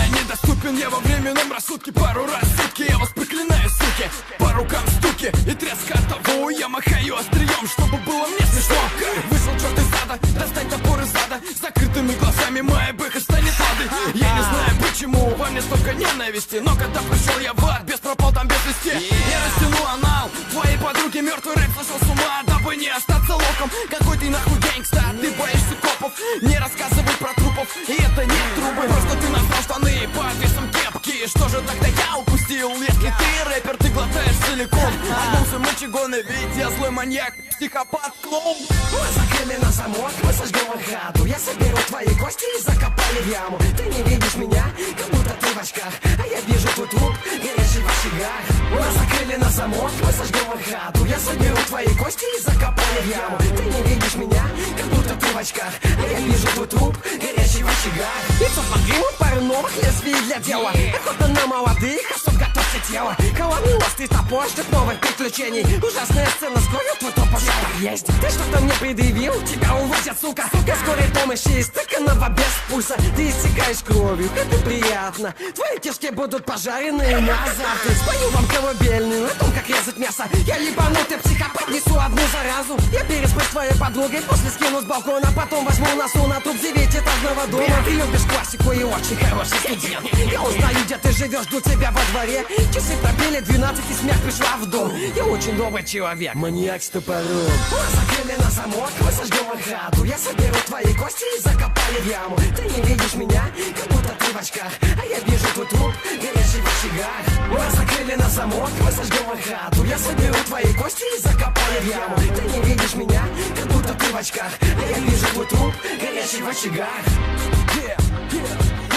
я недоступен, я во временном рассудке. Пару раз в сутки я вас проклинаю, суки. По рукам стуки и треск от того. Я махаю острием, чтобы было мне смешно. Вышел черт из ада, достань топор из ада. С закрытыми глазами моя бэха станет ладой. Я не знаю почему во мне столько ненависти, но когда пришел я в ад, без пропал там без вести. Я растяну анал твоей подруги, мертвый рэп сошел с ума, дабы не остаться локом. Какой ты нахуй гэнгста, ты боишься копов. Не рассказывай про трупов, и это не трубы. Просто ты назвал штаны под весом кепки. Что же тогда я упустил? Если ты рэпер, ты глотаешь целиком. Обулся мочегоны, ведь я злой маньяк, психопат, клоун. Мы закрыли на замок, мы сожгем их хату. Я соберу твои кости и закопали в яму. Ты не видишь меня, как будто ты в очках, а я вижу твой труп, горящий в очагах. Мы закрыли на замок, мы сожгем их хату. Я соберу твои кости и закопали в яму. Ты не видишь меня, как будто ты в очках, а я вижу твой труп, горящий в очагах. И сапоги, пару новых лезвий для дела. Охота на молодых, особ готовьте тело. Колони острый топор, ждет новых приключений. Ужасная сцена, скоро твой топор есть. Ты что-то мне предъявил, тебя увозят, сука. Я скорой помощи из стаканова без пульса. Ты истекаешь кровью, это приятно. Твои кишки будут пожаренные на завтра. Спою вам колыбельную о том, как резать мясо. Я ебанутый психопат, несу одну заразу. Я пересплю с твоей подругой, после скину с балкона. Потом возьму носу на труп 9-этажного дома. Ты любишь классику и очень хороший студент. Я узнаю, где ты живешь, жду тебя во дворе. Часы пробили 12 и смерть пришла в дом. Я очень добрый человек, маньяк с топором. Мы закрыли на замок, мы сожгем их хату. Я соберу твои кости и закопали в яму. Ты не видишь меня, как будто ты в очках, а я вижу твой труп, горящий в очагах. Мы закрыли на замок, мы сожгем их хату. Я соберу твои кости и закопали в яму. Ты не видишь меня, как будто ты в очках, а я вижу твой труп, горящий в очагах.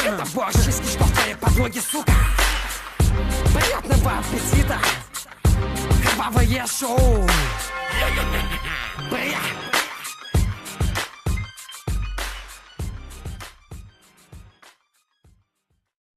Это божеский, что в твоей подруге, сука. Приятного аппетита. Кровавое шоу.